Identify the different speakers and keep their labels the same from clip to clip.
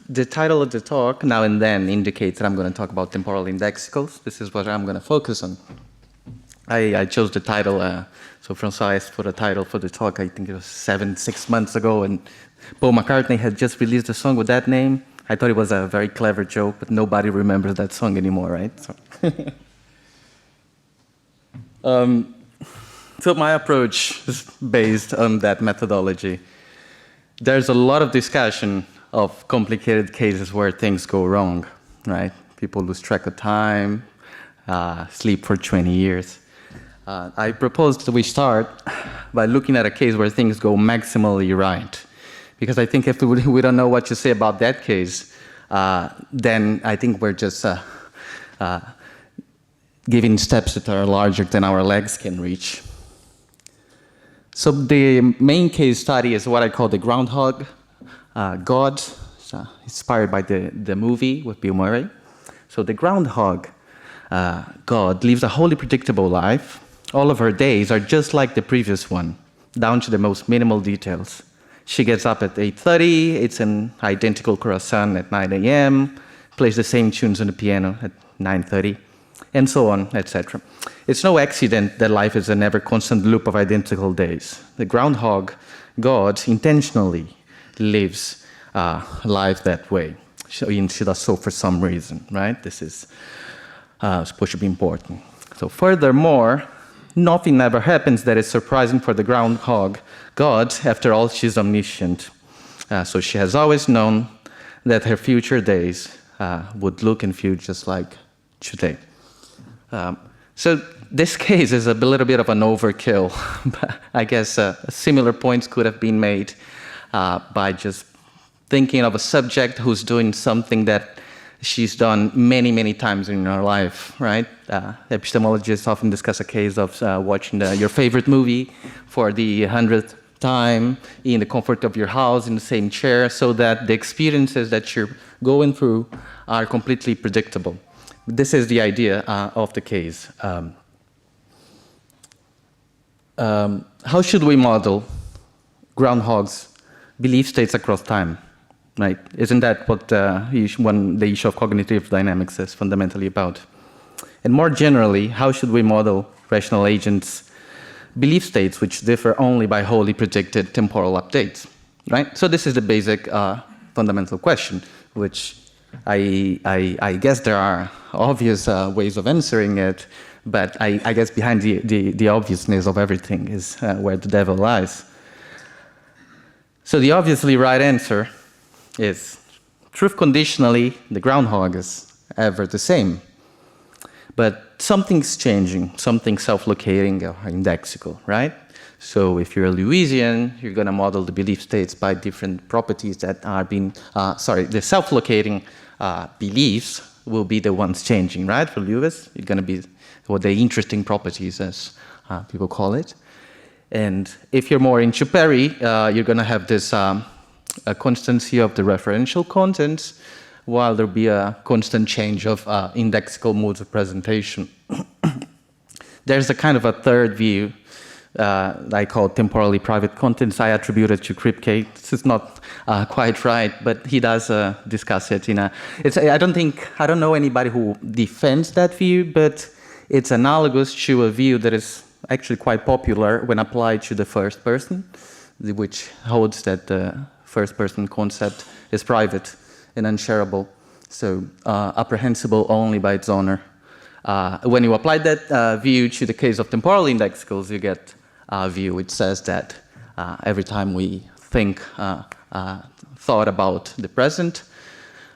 Speaker 1: The title of the talk, Now and Then, indicates that I'm going to talk about temporal indexicals. This is what I'm going to focus on. I chose the title, so François asked for the title for the talk, I think it was 6 months ago, and Paul McCartney had just released a song with that name. I thought it was a very clever joke, but nobody remembers that song anymore, right? So my approach is based on that methodology. There's a lot of discussion of complicated cases where things go wrong, right? People lose track of time, sleep for 20 years. I propose that we start by looking at a case where things go maximally right. Because I think if we don't know what to say about that case, then I think we're just giving steps that are larger than our legs can reach. So the main case study is what I call the groundhog God, inspired by the movie with Bill Murray. So the groundhog God lives a wholly predictable life. All of her days are just like the previous one, down to the most minimal details. She gets up at 8:30, eats an identical croissant at 9 a.m., plays the same tunes on the piano at 9:30, and so on, etc. It's no accident that life is an ever-constant loop of identical days. The groundhog God intentionally lives life that way. She does so for some reason, right? This is supposed to be important. So furthermore, nothing ever happens that is surprising for the groundhog God. After all, she's omniscient. So she has always known that her future days would look and feel just like today. So this case is a little bit of an overkill. But I guess similar points could have been made by just thinking of a subject who's doing something that she's done many, many times in her life, right? Epistemologists often discuss a case of watching your favorite movie for the 100th time in the comfort of your house, in the same chair, so that the experiences that you're going through are completely predictable. This is the idea of the case. How should we model groundhogs' belief states across time? Right? Isn't that what the issue of cognitive dynamics is fundamentally about? And more generally, how should we model rational agents' belief states which differ only by wholly predicted temporal updates? Right? So this is the basic fundamental question, which I guess there are obvious ways of answering it, but I guess behind the obviousness of everything is where the devil lies. So the obviously right answer is, truth conditionally, the groundhog is ever the same. But something's changing, something's self-locating or indexical, right? So if you're a Lewisian, you're going to model the belief states by different properties that are being, the self-locating beliefs will be the ones changing, right? For Lewis, you're going to be the interesting properties, as people call it. And if you're more into Perry, you're going to have this a constancy of the referential contents, while there'll be a constant change of indexical modes of presentation. There's a kind of a third view I call temporally private contents. I attribute it to Kripke. This is not quite right, but he does discuss it in a. I don't know anybody who defends that view, but it's analogous to a view that is actually quite popular when applied to the first person, which holds that the first-person concept is private and unshareable, so apprehensible only by its owner. When you apply that view to the case of temporal indexicals, you get a view which says that every time we think, thought about the present,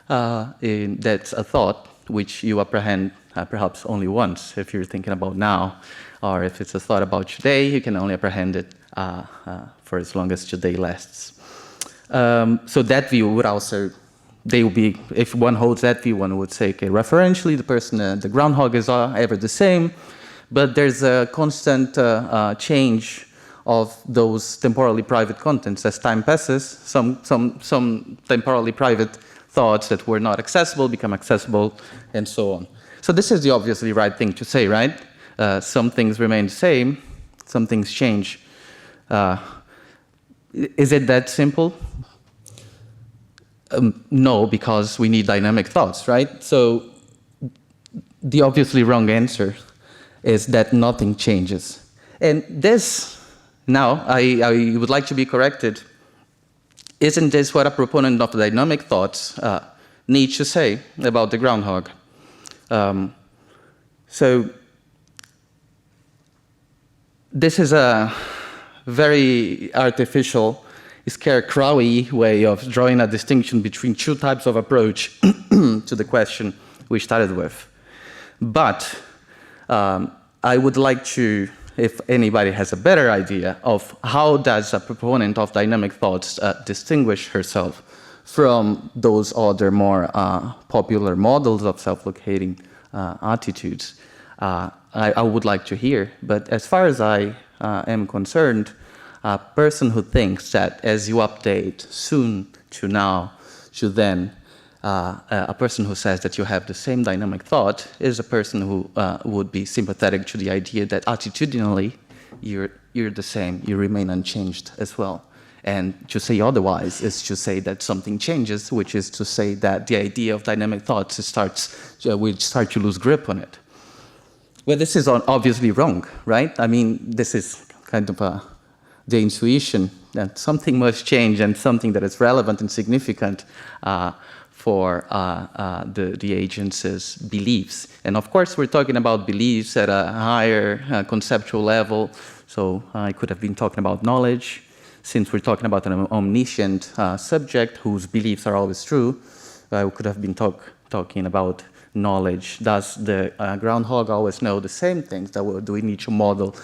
Speaker 1: that's a thought which you apprehend perhaps only once. If you're thinking about now, or if it's a thought about today, you can only apprehend it for as long as today lasts. So that view would also, they would be, if one holds that view, one would say, okay, referentially, the groundhog is ever the same, but there's a constant change of those temporally private contents as time passes. Some temporally private thoughts that were not accessible become accessible, and so on. So this is the obviously right thing to say, right? Some things remain the same, some things change. Is it that simple? no, because we need dynamic thoughts, right? So the obviously wrong answer is that nothing changes. And this, now, I would like to be corrected. Isn't this what a proponent of dynamic thoughts needs to say about the groundhog? So this is a very artificial, scarecrowy way of drawing a distinction between two types of approach to the question we started with. But I would like to, if anybody has a better idea of how does a proponent of dynamic thoughts distinguish herself from those other more popular models of self-locating attitudes, I would like to hear. But as far as I am concerned, a person who thinks that as you update soon to now to then, a person who says that you have the same dynamic thought is a person who would be sympathetic to the idea that attitudinally you're the same, you remain unchanged as well. And to say otherwise is to say that something changes, which is to say that the idea of dynamic thoughts we start to lose grip on it. Well, this is obviously wrong, right? I mean, this is kind of the intuition that something must change and something that is relevant and significant for the agent's beliefs. And of course, we're talking about beliefs at a higher conceptual level. So I could have been talking about knowledge. Since we're talking about an omniscient subject whose beliefs are always true, I could have been talking about knowledge. Does the groundhog always know the same things? Do we need to model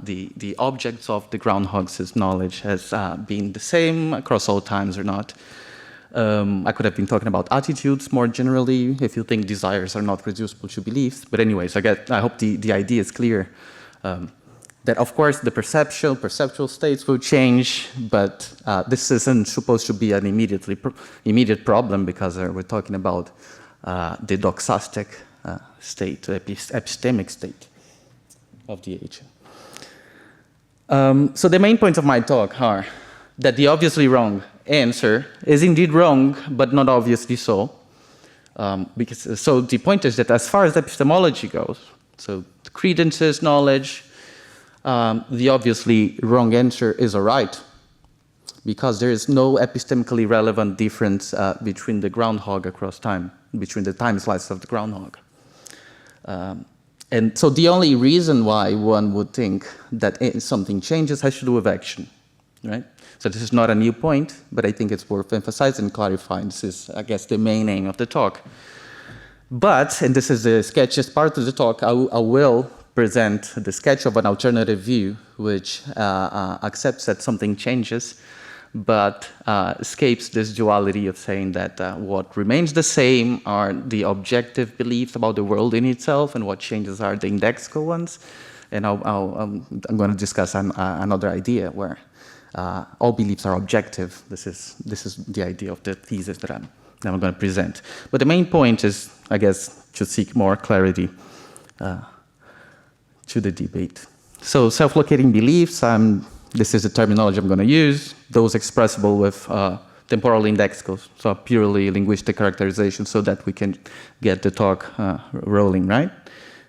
Speaker 1: the objects of the groundhog's knowledge as being the same across all times or not? I could have been talking about attitudes more generally, if you think desires are not reducible to beliefs. But anyways, I hope the idea is clear. That of course the perceptual states will change, but this isn't supposed to be an immediate problem because we're talking about the doxastic state, the epistemic state of the agent. So the main points of my talk are that the obviously wrong answer is indeed wrong, but not obviously so. So the point is that as far as epistemology goes, so credences, knowledge, the obviously wrong answer is all right, because there is no epistemically relevant difference between the groundhog across time, between the time slices of the groundhog. And so the only reason why one would think that something changes has to do with action, right? So this is not a new point, but I think it's worth emphasizing and clarifying. This is, I guess, the main aim of the talk. But, and this is the sketchiest part of the talk, I will present the sketch of an alternative view which accepts that something changes, but escapes this duality of saying that what remains the same are the objective beliefs about the world in itself, and what changes are the indexical ones. And I'm going to discuss another idea where all beliefs are objective. This is the idea of the thesis that I'm going to present. But the main point is, I guess, to seek more clarity to the debate. So self-locating beliefs, this is the terminology I'm going to use, those expressible with temporal indexicals, so a purely linguistic characterization so that we can get the talk rolling, right?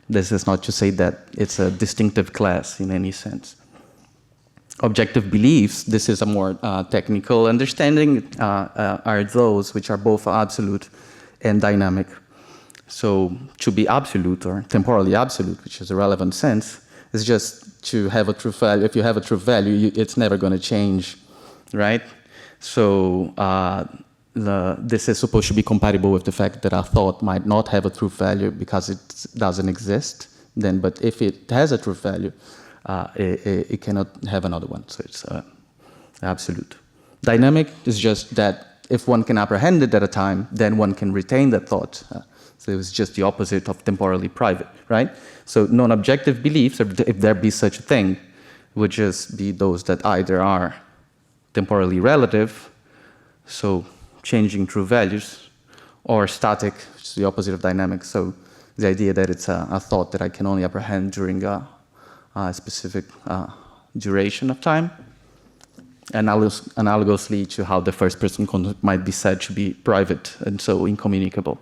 Speaker 1: This is not to say that it's a distinctive class in any sense. Objective beliefs, this is a more technical understanding, are those which are both absolute and dynamic. So to be absolute or temporally absolute, which is a relevant sense, is just to have a true value. If you have a true value, it's never going to change, right? So this is supposed to be compatible with the fact that a thought might not have a true value because it doesn't exist. But if it has a true value, it cannot have another one. So it's absolute. Dynamic is just that if one can apprehend it at a time, then one can retain that thought. So it's just the opposite of temporally private, right? So non-objective beliefs, if there be such a thing, would just be those that either are temporally relative, so changing true values, or static, which is the opposite of dynamic. So the idea that it's a thought that I can only apprehend during a specific duration of time. analogously to how the first person content might be said to be private and so incommunicable.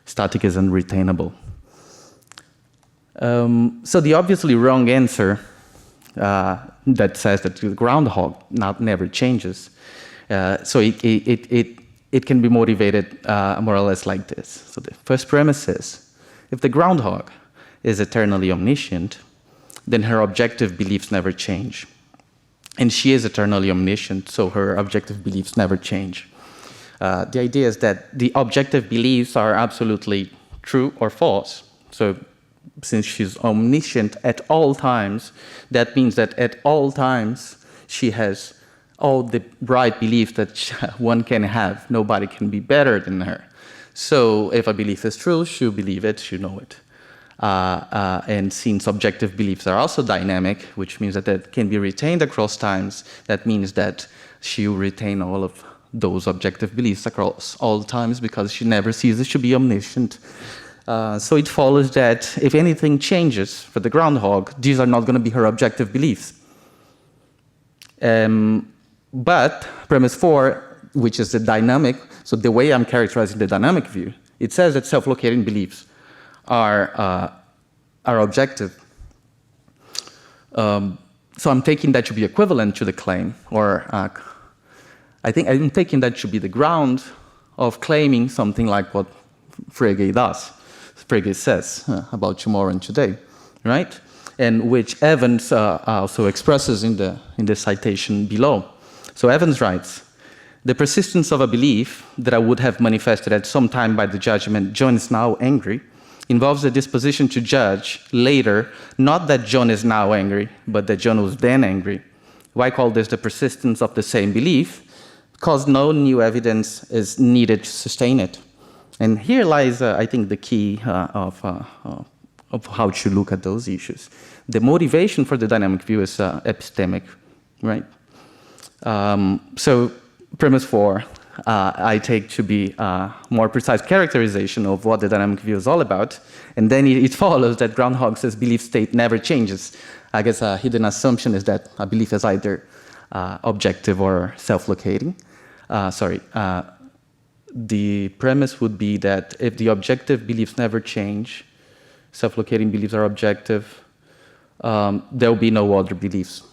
Speaker 1: Static is unretainable. So the obviously wrong answer that says that the groundhog never changes, so it can be motivated more or less like this. So the first premise is, if the groundhog is eternally omniscient, then her objective beliefs never change. And she is eternally omniscient, so her objective beliefs never change. The idea is that the objective beliefs are absolutely true or false. So since she's omniscient at all times, that means that at all times she has all the right beliefs that one can have. Nobody can be better than her. So if a belief is true, she'll believe it, she'll know it. And since objective beliefs are also dynamic, which means that it can be retained across times, that means that she'll retain all of those objective beliefs across all times because she never ceases to be omniscient. So it follows that if anything changes for the groundhog, these are not going to be her objective beliefs. But premise 4, which is the dynamic, so the way I'm characterizing the dynamic view, it says that self-locating beliefs are objective. So I'm taking that to be equivalent to the claim, or I think I'm taking that to be the ground of claiming something like what Frege does. Frege says about tomorrow and today, right? And which Evans also expresses in the citation below. So Evans writes, the persistence of a belief that I would have manifested at some time by the judgment, John is now angry, involves a disposition to judge later, not that John is now angry, but that John was then angry. Why call this the persistence of the same belief? Because no new evidence is needed to sustain it. And here lies, I think, the key of how to look at those issues. The motivation for the dynamic view is epistemic, right? So premise 4, I take to be a more precise characterization of what the dynamic view is all about, and then it follows that Groundhog's belief state never changes. I guess a hidden assumption is that a belief is either objective or self-locating. The premise would be that if the objective beliefs never change, self-locating beliefs are objective, there will be no other beliefs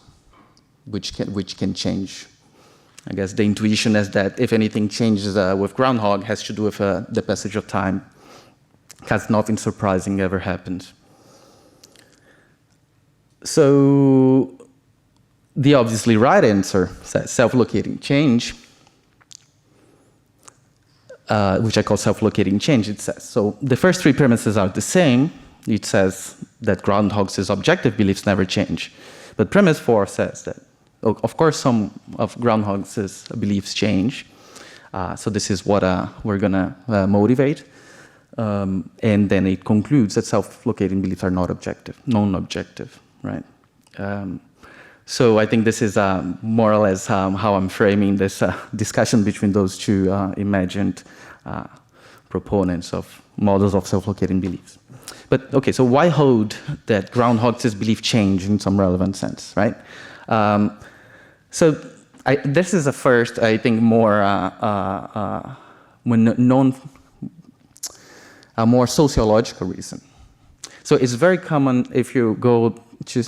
Speaker 1: which can change. I guess the intuition is that if anything changes with Groundhog has to do with the passage of time, because nothing surprising ever happens. So the obviously right answer says self-locating change, which I call self-locating change, it says. So the first 3 premises are the same. It says that Groundhog's objective beliefs never change. But premise 4 says that, of course, some of Groundhog's beliefs change. So this is what we're going to motivate. And then it concludes that self-locating beliefs are not objective, non-objective, right? So I think this is more or less how I'm framing this discussion between those 2 imagined proponents of models of self-locating beliefs. But okay, so why hold that Groundhog's belief change in some relevant sense, right? So this is a first, I think, more a more sociological reason. So it's very common if you go to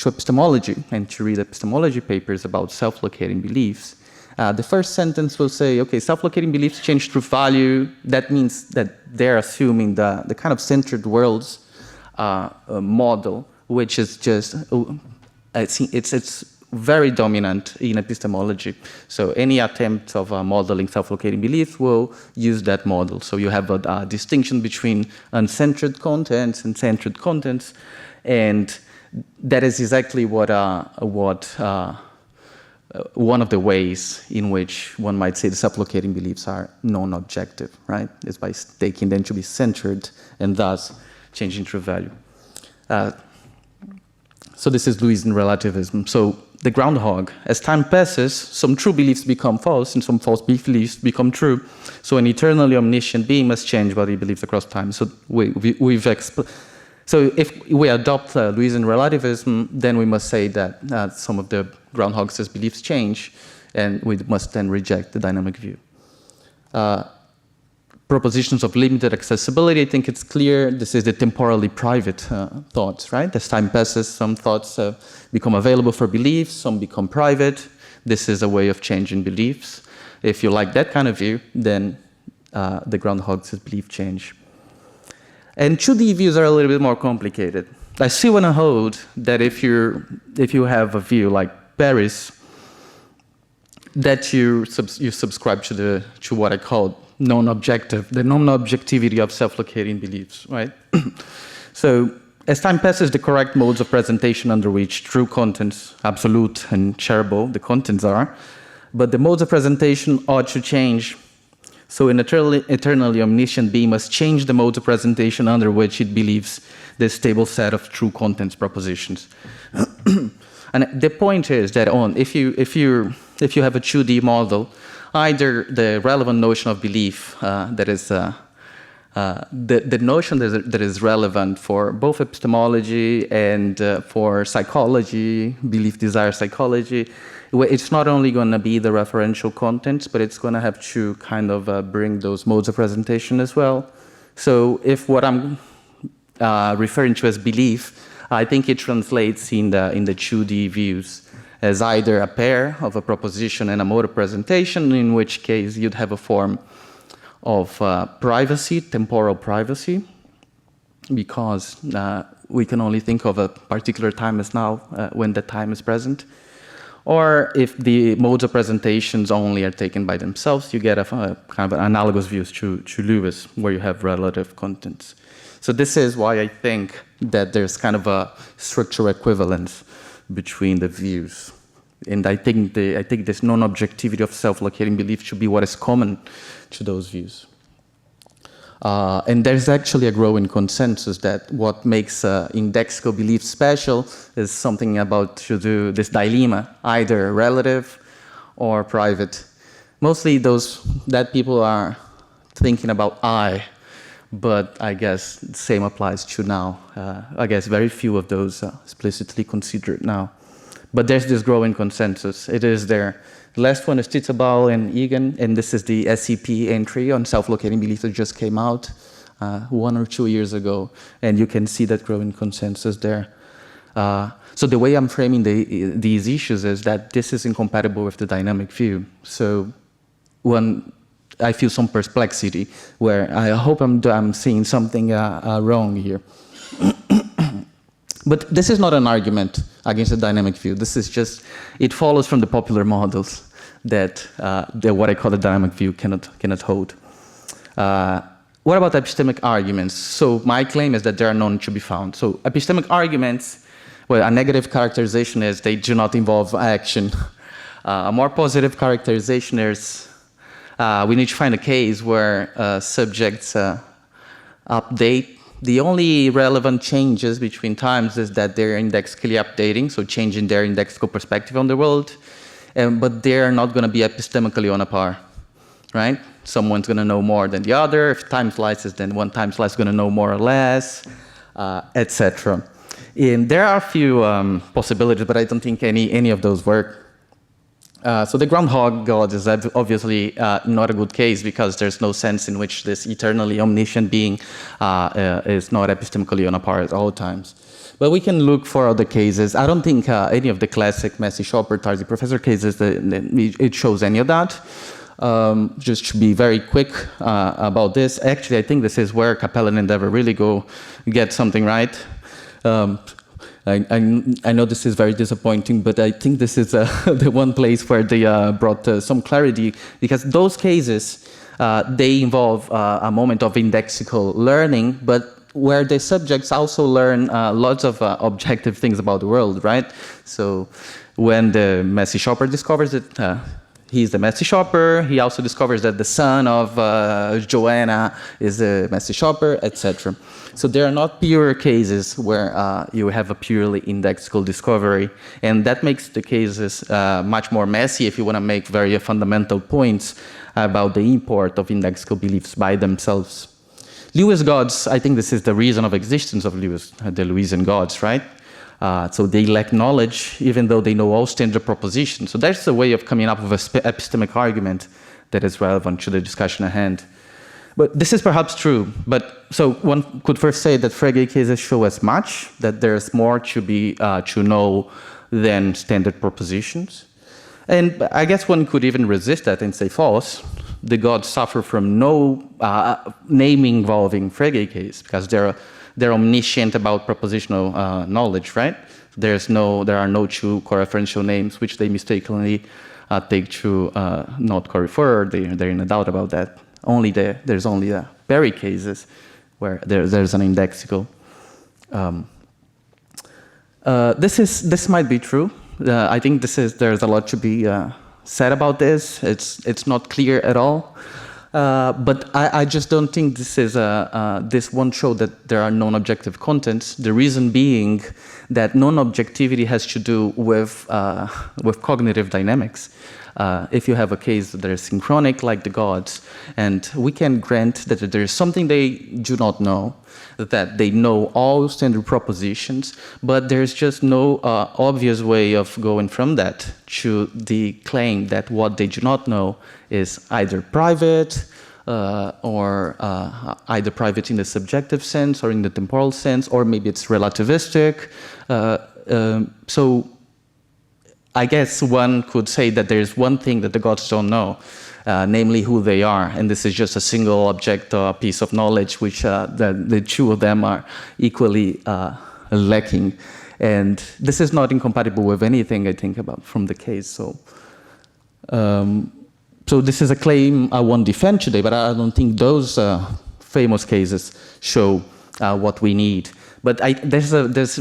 Speaker 1: epistemology and to read epistemology papers about self-locating beliefs. The first sentence will say, okay, self-locating beliefs change through value. That means that they're assuming the kind of centered worlds model, which is just, it's very dominant in epistemology. So any attempt of modeling self-locating beliefs will use that model. So you have a distinction between uncentered contents and centered contents, and that is exactly what one of the ways in which one might say the self-locating beliefs are non-objective, right? Is by taking them to be centered and thus changing true value. So this is Lewisian relativism. So the groundhog, as time passes, some true beliefs become false and some false beliefs become true. So an eternally omniscient being must change what he believes across time. So So if we adopt Lewisian relativism, then we must say that some of the groundhog's beliefs change, and we must then reject the dynamic view. Propositions of limited accessibility, I think it's clear. This is the temporally private thoughts, right? As time passes, some thoughts become available for belief, some become private. This is a way of changing beliefs. If you like that kind of view, then the groundhog's belief change. And 2D views are a little bit more complicated. I still want to hold that if you have a view like Paris, that you subscribe to what I call the non-objectivity of self-locating beliefs, right? So as time passes, the correct modes of presentation under which true contents, absolute and shareable, the contents are, but the modes of presentation ought to change. So an eternally omniscient being must change the modes of presentation under which it believes the stable set of true contents propositions. And the point is that if you have a 2D model, either the relevant notion of belief, that is the notion that is relevant for both epistemology and for psychology, belief desire psychology, it's not only going to be the referential contents, but it's going to have to kind of bring those modes of presentation as well. So if what I'm referring to as belief, I think it translates in the 2D views as either a pair of a proposition and a mode of presentation, in which case you'd have a form of privacy, temporal privacy, because we can only think of a particular time as now when that time is present. Or if the modes of presentations only are taken by themselves, you get a kind of analogous views to Lewis, where you have relative contents. So this is why I think that there's kind of a structural equivalence between the views. And I think this non-objectivity of self-locating belief should be what is common to those views. And there's actually a growing consensus that what makes indexical belief special is something about to do this dilemma, either relative or private. Mostly that people are thinking about I, but I guess the same applies to now. I guess very few of those are explicitly considered now. But there's this growing consensus. It is there. The last one is Titzabal and Egan, and this is the SCP entry on self-locating belief that just came out 1 or 2 years ago, and you can see that growing consensus there. So the way I'm framing these issues is that this is incompatible with the dynamic view. So I feel some perplexity, where I hope I'm seeing something wrong here. But this is not an argument against the dynamic view. This is just, it follows from the popular models that what I call the dynamic view cannot hold. What about epistemic arguments? So my claim is that there are none to be found. So epistemic arguments, well, a negative characterization is they do not involve action. A more positive characterization is we need to find a case where subjects update. The only relevant changes between times is that they're indexically updating, so changing their indexical perspective on the world, but they're not going to be epistemically on a par, right? Someone's going to know more than the other. If time slices, then one time slice is going to know more or less, etc. And there are a few possibilities, but I don't think any of those work. So the groundhog god is obviously not a good case, because there's no sense in which this eternally omniscient being is not epistemically on a par at all times. But we can look for other cases. I don't think any of the classic Massey, Chopper, Tarzi, Professor cases, it shows any of that. Just to be very quick about this, actually I think this is where Kaplan and Dever really get something right. I know this is very disappointing, but I think this is the one place where they brought some clarity, because those cases, they involve a moment of indexical learning, but where the subjects also learn lots of objective things about the world, right? So when the Massey shopper discovers it, he's the Massey shopper. He also discovers that the son of Joanna is the Massey shopper, etc. So there are not pure cases where you have a purely indexical discovery, and that makes the cases much more messy if you want to make very fundamental points about the import of indexical beliefs by themselves. Lewis gods, I think this is the reason of existence of Lewis, the Lewisian gods, right? So they lack knowledge, even though they know all standard propositions. So that's a way of coming up with an epistemic argument that is relevant to the discussion at hand. But this is perhaps true. But so one could first say that Frege cases show as much, that there's more to know than standard propositions. And I guess one could even resist that and say false. The gods suffer from no naming involving Frege case because they're omniscient about propositional knowledge, right? There are no true coreferential names which they mistakenly take to not corefer. They're in a doubt about that. There's only Berry cases where there's an indexical. This might be true. I think there's a lot to be said about this. It's not clear at all. But I just don't think this won't show that there are non-objective contents. The reason being that non-objectivity has to do with cognitive dynamics. If you have a case that is synchronic like the gods, and we can grant that there is something they do not know, that they know all standard propositions, but there's just no obvious way of going from that to the claim that what they do not know is either private or either private in the subjective sense or in the temporal sense, or maybe it's relativistic. So I guess one could say that there's one thing that the gods don't know, namely who they are, and this is just a single object or a piece of knowledge which the two of them are equally lacking. And this is not incompatible with anything I think about from the case. So this is a claim I won't defend today, but I don't think those famous cases show what we need. But there's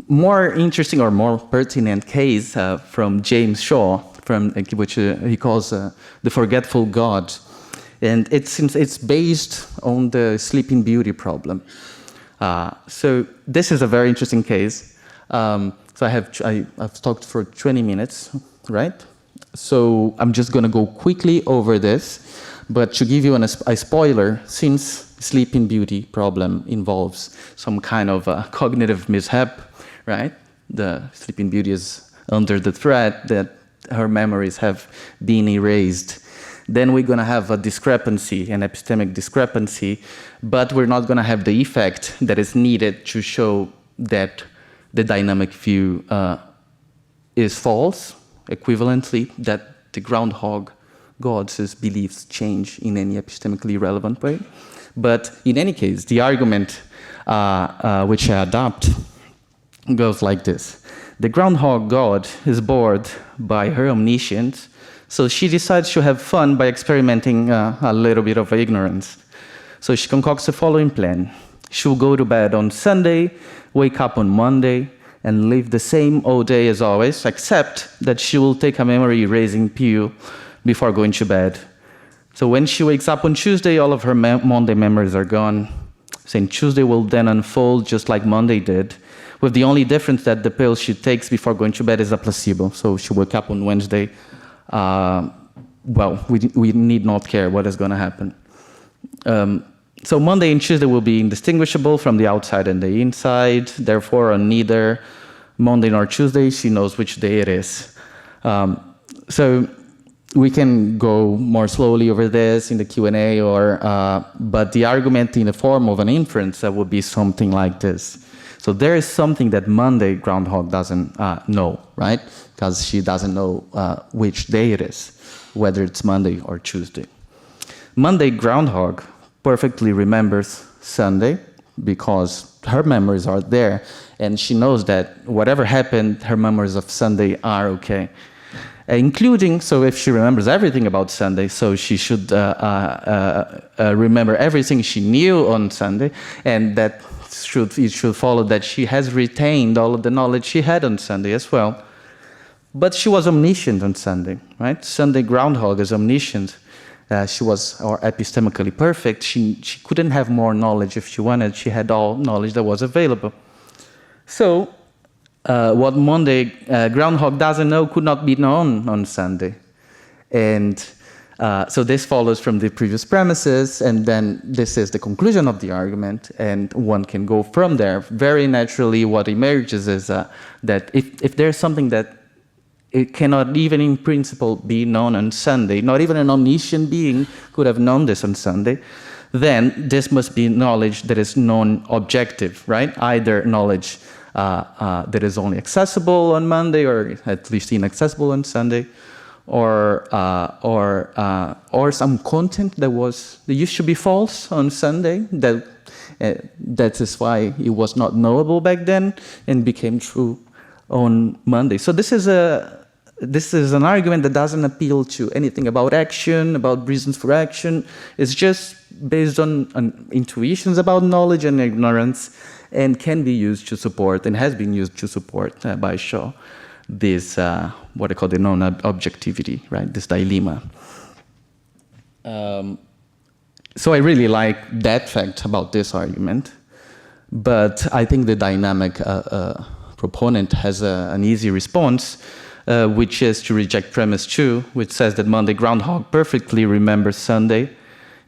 Speaker 1: more interesting or more pertinent case from James Shaw, which he calls the forgetful God, and it's based on the Sleeping Beauty problem. So this is a very interesting case. So I've talked for 20 minutes, right? So I'm just going to go quickly over this, but to give you a spoiler, since Sleeping Beauty problem involves some kind of cognitive mishap, right? The Sleeping Beauty is under the threat that her memories have been erased. Then we're going to have a discrepancy, an epistemic discrepancy, but we're not going to have the effect that is needed to show that the dynamic view is false, equivalently, that the groundhog gods' beliefs change in any epistemically relevant way. But in any case, the argument which I adopt goes like this. The groundhog god is bored by her omniscience, so she decides to have fun by experimenting a little bit of ignorance. So she concocts the following plan. She'll go to bed on Sunday, wake up on Monday, and live the same old day as always, except that she will take a memory erasing pill before going to bed. So when she wakes up on Tuesday, all of her Monday memories are gone. Saying Tuesday will then unfold just like Monday did, with the only difference that the pill she takes before going to bed is a placebo. So she'll wake up on Wednesday. Well, we need not care what is going to happen. So Monday and Tuesday will be indistinguishable from the outside and the inside. Therefore, on neither Monday nor Tuesday, she knows which day it is. So we can go more slowly over this in the Q&A, but the argument in the form of an inference would be something like this. So there is something that Monday groundhog doesn't know, right? Because she doesn't know which day it is, whether it's Monday or Tuesday. Monday groundhog perfectly remembers Sunday because her memories are there, and she knows that whatever happened, her memories of Sunday are okay. Including, so if she remembers everything about Sunday, so she should remember everything she knew on Sunday, and it should follow that she has retained all of the knowledge she had on Sunday as well. But she was omniscient on Sunday, right? Sunday groundhog is omniscient. She was epistemically perfect. She couldn't have more knowledge if she wanted. She had all knowledge that was available. So what Monday groundhog doesn't know could not be known on Sunday. And So this follows from the previous premises, and then this is the conclusion of the argument, and one can go from there. Very naturally, what emerges is that if there's something that it cannot even in principle be known on Sunday, not even an omniscient being could have known this on Sunday, then this must be knowledge that is non-objective, right? Either knowledge that is only accessible on Monday, or at least inaccessible on Sunday, or some content that used to be false on Sunday, that is why it was not knowable back then and became true on Monday. So this is an argument that doesn't appeal to anything about action, about reasons for action. It's just based on intuitions about knowledge and ignorance, and can be used to support, and has been used to support by Shaw, this, what I call the non-objectivity, right, this dilemma. So I really like that fact about this argument, but I think the dynamic proponent has an easy response, which is to reject premise 2, which says that Monday groundhog perfectly remembers Sunday,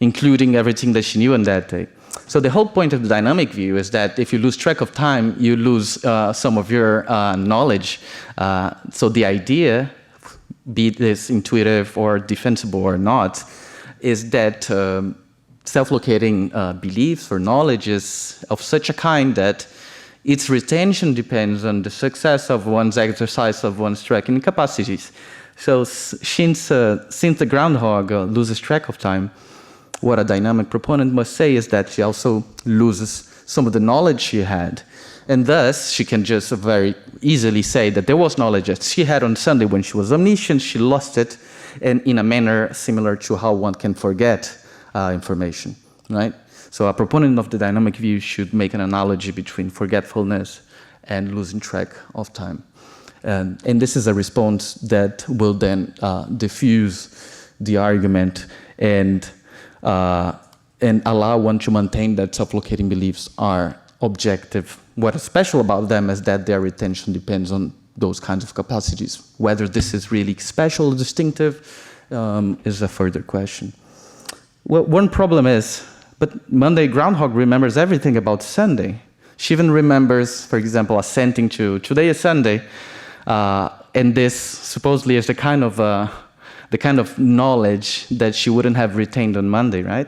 Speaker 1: including everything that she knew on that day. So the whole point of the dynamic view is that if you lose track of time, you lose some of your knowledge. So the idea, be this intuitive or defensible or not, is that self-locating beliefs or knowledge is of such a kind that its retention depends on the success of one's exercise of one's tracking capacities. So since the groundhog loses track of time, what a dynamic proponent must say is that she also loses some of the knowledge she had. And thus, she can just very easily say that there was knowledge that she had on Sunday when she was omniscient, she lost it, and in a manner similar to how one can forget information, right? So a proponent of the dynamic view should make an analogy between forgetfulness and losing track of time. And this is a response that will then diffuse the argument and allow one to maintain that self-locating beliefs are objective. What is special about them is that their retention depends on those kinds of capacities. Whether this is really special or distinctive is a further question. Well, one problem is, but Monday groundhog remembers everything about Sunday. She even remembers, for example, assenting to today is Sunday, and this supposedly is the kind of knowledge that she wouldn't have retained on Monday, right?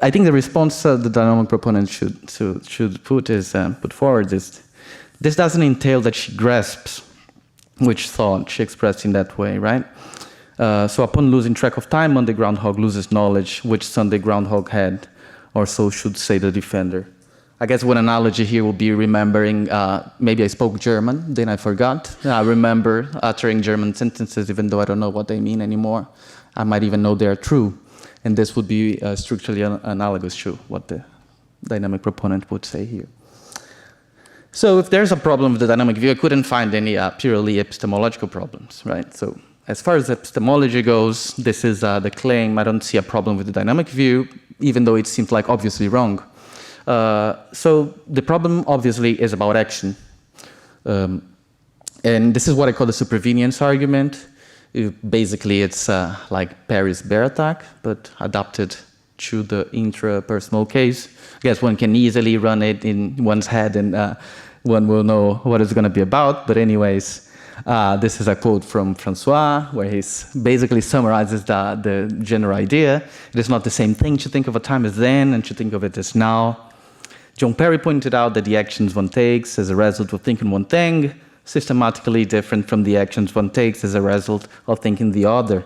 Speaker 1: I think the response the dynamic proponent should put forward is, this doesn't entail that she grasps which thought she expressed in that way, right? So upon losing track of time, Monday groundhog loses knowledge which Sunday groundhog had, or so should say the defender. I guess one analogy here will be remembering, maybe I spoke German, then I forgot. I remember uttering German sentences even though I don't know what they mean anymore. I might even know they're true. And this would be structurally analogous to what the dynamic proponent would say here. So if there's a problem with the dynamic view, I couldn't find any purely epistemological problems, right? So as far as epistemology goes, this is the claim. I don't see a problem with the dynamic view, even though it seems like obviously wrong. So the problem obviously is about action. And this is what I call the supervenience argument. Basically, it's like Paris bear attack, but adapted to the intrapersonal case. I guess one can easily run it in one's head and one will know what it's going to be about. But anyways, this is a quote from François, where he basically summarizes the general idea. It is not the same thing to think of a time as then and to think of it as now. John Perry pointed out that the actions one takes as a result of thinking one thing systematically different from the actions one takes as a result of thinking the other.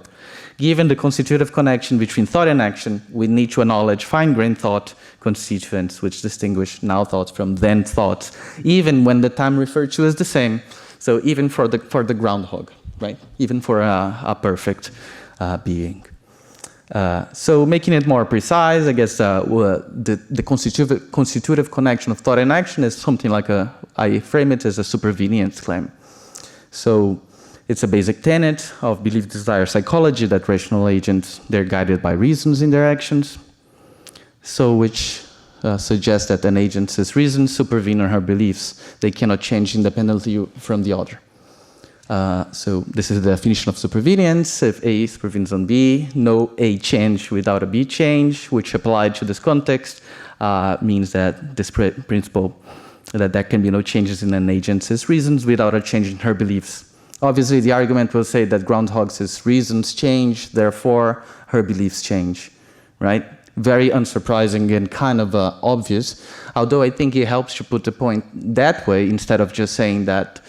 Speaker 1: Given the constitutive connection between thought and action, we need to acknowledge fine-grained thought constituents which distinguish now thoughts from then thoughts, even when the time referred to is the same. So even for the groundhog, right? Even for a perfect being. So making it more precise, I guess the constitutive connection of thought and action is something like I frame it as a supervenience claim. So it's a basic tenet of belief desire psychology that rational agents, they're guided by reasons in their actions. So which suggests that an agent's reasons supervene on her beliefs. They cannot change independently from the other. So this is the definition of supervenience. If A supervenes on B, no A change without a B change, which applied to this context means that this principle, that there can be no changes in an agent's reasons without a change in her beliefs. Obviously, the argument will say that groundhog's reasons change, therefore her beliefs change, right? Very unsurprising and kind of obvious, although I think it helps to put the point that way instead of just saying that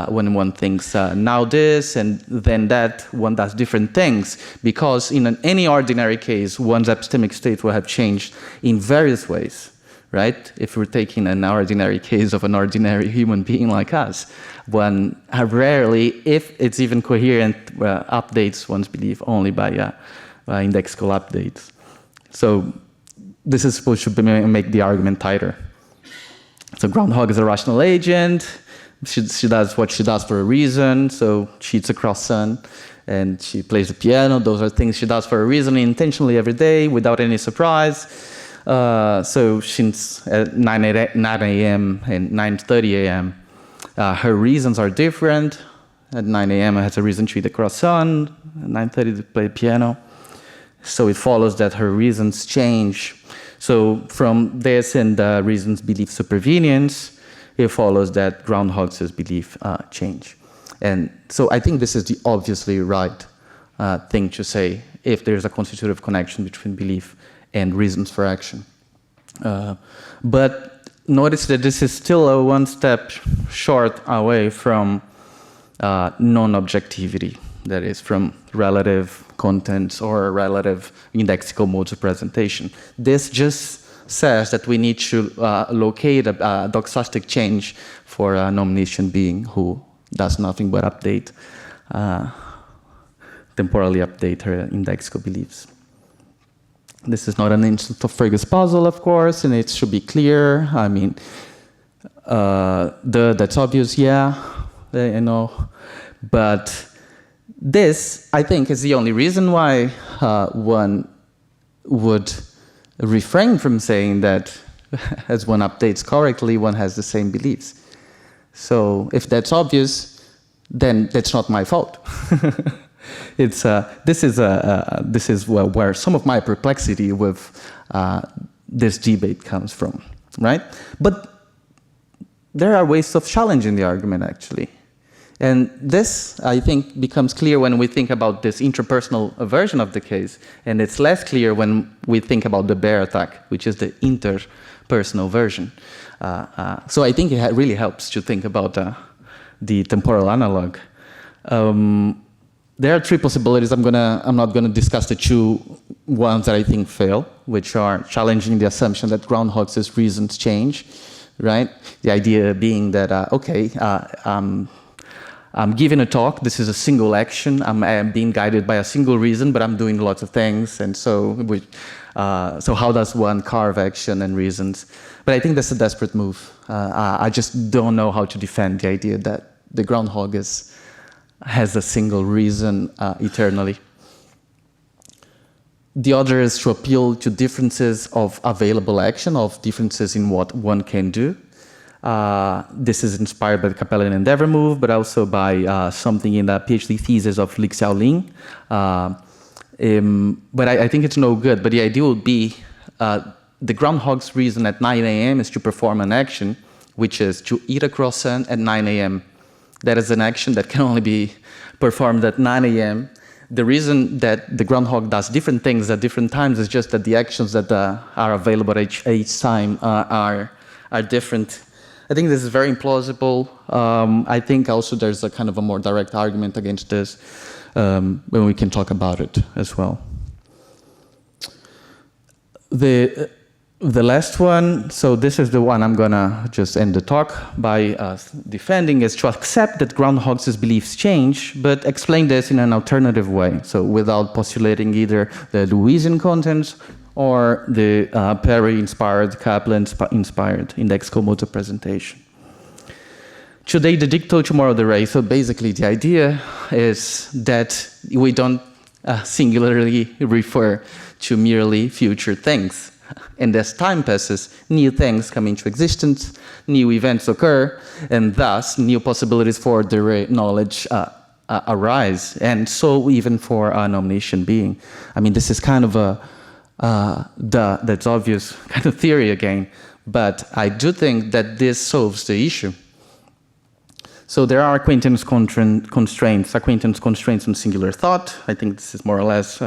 Speaker 1: when one thinks now this and then that, one does different things, because in any ordinary case, one's epistemic state will have changed in various ways, right? If we're taking an ordinary case of an ordinary human being like us, one rarely, if it's even coherent, updates one's belief only by indexical updates. So this is supposed to make the argument tighter. So groundhog is a rational agent. She does what she does for a reason. So she eats a croissant and she plays the piano. Those are things she does for a reason, intentionally every day, without any surprise. So since 9 a.m. and 9:30 a.m., her reasons are different. At 9 a.m. I has a reason to eat a croissant. At 9:30 to play the piano. So it follows that her reasons change. So from this and the reasons belief supervenience, it follows that groundhog's belief change. And so I think this is the obviously right thing to say if there's a constitutive connection between belief and reasons for action. But notice that this is still a one step short away from non-objectivity, that is, from relative contents or relative indexical modes of presentation. This just says that we need to locate a doxastic change for a nomination being who does nothing but update, temporally update her indexical beliefs. This is not an instance of Frege's puzzle, of course, and it should be clear. I mean, that's obvious, yeah, you know, but this, I think, is the only reason why one would refrain from saying that as one updates correctly, one has the same beliefs. So if that's obvious, then that's not my fault. This is where some of my perplexity with this debate comes from, right? But there are ways of challenging the argument, actually. And this, I think, becomes clear when we think about this interpersonal version of the case, and it's less clear when we think about the bear attack, which is the interpersonal version. So I think it really helps to think about the temporal analog. There are three possibilities. I'm not gonna discuss the two ones that I think fail, which are challenging the assumption that groundhog's reasons change, right? The idea being that I'm giving a talk. This is a single action. I'm being guided by a single reason, but I'm doing lots of things. And so how does one carve action and reasons? But I think that's a desperate move. I just don't know how to defend the idea that the groundhog has a single reason eternally. The other is to appeal to differences of available action, of differences in what one can do. This is inspired by the Kaplan endeavor move, but also by something in the PhD thesis of Li Xiaoling. But I think it's no good. But the idea would be the groundhog's reason at 9 a.m. is to perform an action, which is to eat a croissant at 9 a.m. That is an action that can only be performed at 9 a.m. The reason that the groundhog does different things at different times is just that the actions that are available at each time are different. I think this is very implausible. I think also there's a kind of a more direct argument against this when we can talk about it as well. The last one, so this is the one I'm gonna just end the talk by defending, is to accept that groundhog's beliefs change, but explain this in an alternative way. So without postulating either the Lewisian contents or the Perry-inspired, Kaplan-inspired indexical mode of presentation. Today the dicto, tomorrow the ray. So basically the idea is that we don't singularly refer to merely future things. And as time passes, new things come into existence, new events occur, and thus new possibilities for the knowledge arise. And so even for an omniscient being. I mean, this is kind of that's obvious kind of theory again, but I do think that this solves the issue. So there are acquaintance constraints on singular thought. I think this is more or less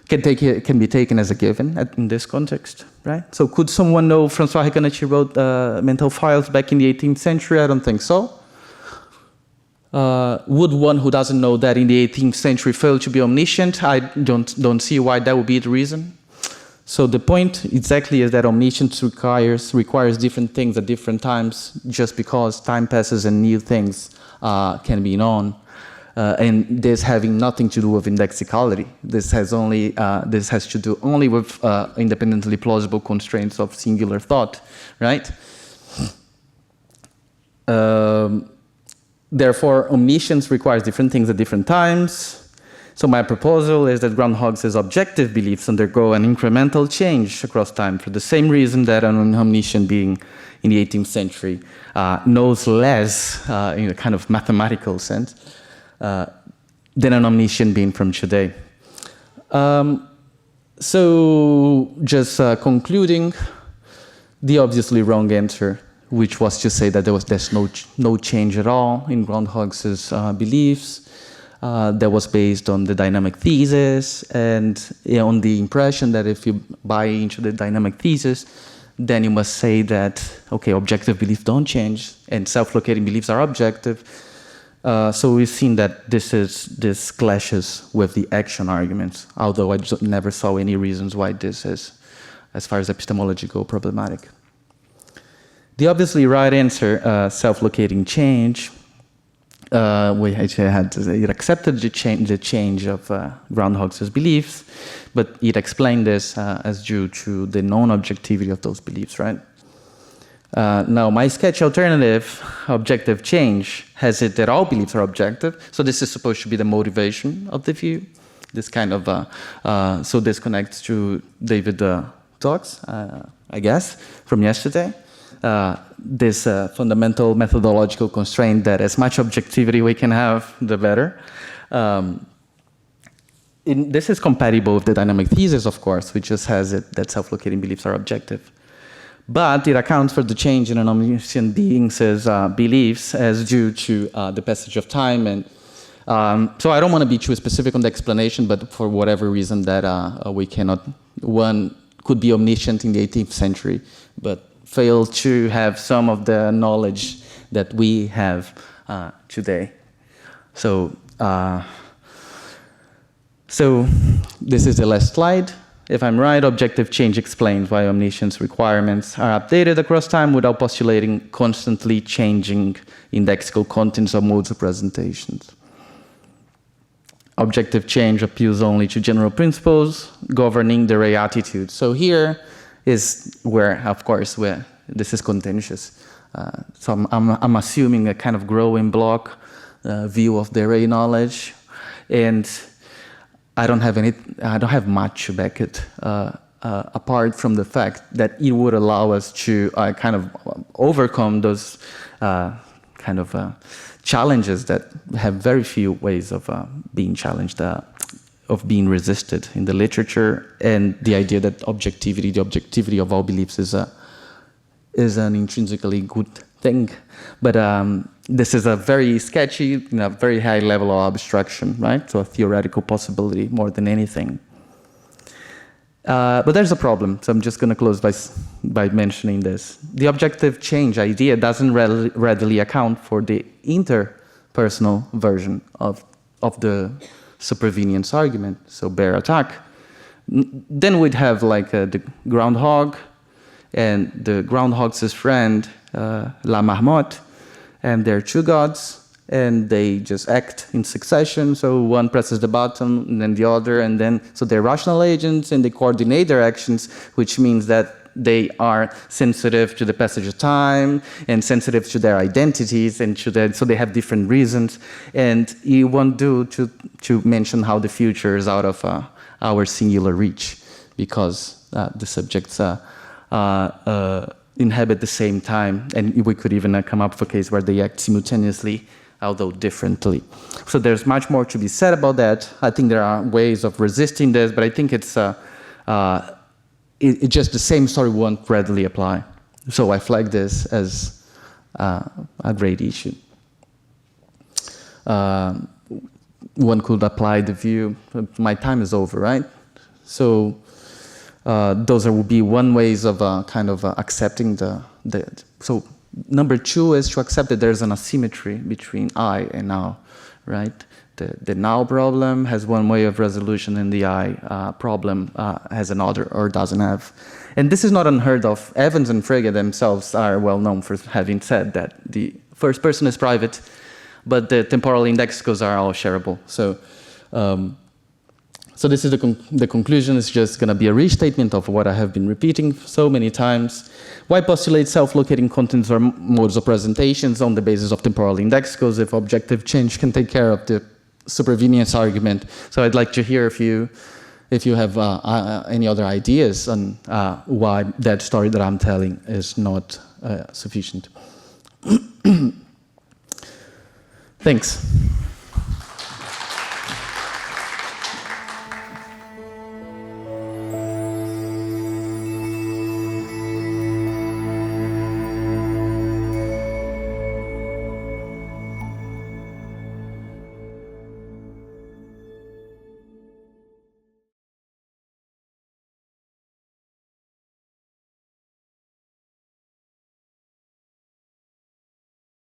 Speaker 1: can be taken as a given in this context, right? So could someone know François Recanati wrote mental files back in the 18th century? I don't think so. Would one who doesn't know that in the 18th century fail to be omniscient? I don't see why that would be the reason. So the point exactly is that omniscience requires different things at different times, just because time passes and new things can be known. And this having nothing to do with indexicality. This has to do only with independently plausible constraints of singular thought, right? Therefore, omniscience requires different things at different times. So my proposal is that groundhogs' objective beliefs undergo an incremental change across time for the same reason that an omniscient being in the 18th century knows less in a kind of mathematical sense than an omniscient being from today. So just concluding, the obviously wrong answer, which was to say that there's no change at all in groundhogs' beliefs. That was based on the dynamic thesis and on the impression that if you buy into the dynamic thesis, then you must say that, okay, objective beliefs don't change and self-locating beliefs are objective. So we've seen that this clashes with the action arguments, although I never saw any reasons why this is, as far as epistemology go, problematic. The obviously right answer, self-locating change, it accepted the change of groundhogs' beliefs, but it explained this as due to the non-objectivity of those beliefs, right? Now, my sketch alternative, objective change, has it that all beliefs are objective. So this is supposed to be the motivation of the view. This kind of, so this connects to David talks, I guess, from yesterday. This fundamental methodological constraint that as much objectivity we can have, the better. This is compatible with the dynamic thesis, of course, which just has it that self-locating beliefs are objective. But it accounts for the change in an omniscient being's beliefs as due to the passage of time. And so I don't want to be too specific on the explanation, but for whatever reason that we cannot, one could be omniscient in the 18th century, but fail to have some of the knowledge that we have today. So this is the last slide. If I'm right, objective change explains why omniscience requirements are updated across time without postulating constantly changing indexical contents or modes of presentations. Objective change appeals only to general principles governing the Ray attitude. So here is where, of course, where this is contentious. So I'm assuming a kind of growing block view of the Ray knowledge, and I don't have much to back it apart from the fact that it would allow us to kind of overcome those kind of challenges that have very few ways of being challenged, of being resisted in the literature, and the idea that the objectivity of all beliefs is an intrinsically good thing. But this is a very sketchy, very high level of abstraction, right? So a theoretical possibility more than anything. But there's a problem, so I'm just going to close by mentioning this. The objective change idea doesn't readily account for the interpersonal version of the supervenience argument, so bare attack. Then we'd have like the groundhog, and the groundhog's friend, La Marmotte, and they're two gods, and they just act in succession. So one presses the button, and then the other, and then, so they're rational agents, and they coordinate their actions, which means that they are sensitive to the passage of time, and sensitive to their identities, and so they have different reasons. And you won't do to mention how the future is out of our singular reach, because the subjects inhabit the same time, and we could even come up with a case where they act simultaneously, although differently. So there's much more to be said about that. I think there are ways of resisting this, but I think it's just the same story won't readily apply. So I flag this as a great issue. One could apply the view, my time is over, right? So those would be one ways of kind of accepting so number two is to accept that there's an asymmetry between I and now, right? The now problem has one way of resolution and the I problem has another or doesn't have. And this is not unheard of. Evans and Frege themselves are well known for having said that the first person is private, but the temporal indexicals are all shareable. So, so this is the conclusion. It's just going to be a restatement of what I have been repeating so many times. Why postulate self-locating contents or modes of presentations on the basis of temporal indexicals if objective change can take care of the supervenience argument? So I'd like to hear if you have any other ideas on why that story that I'm telling is not sufficient. Thanks.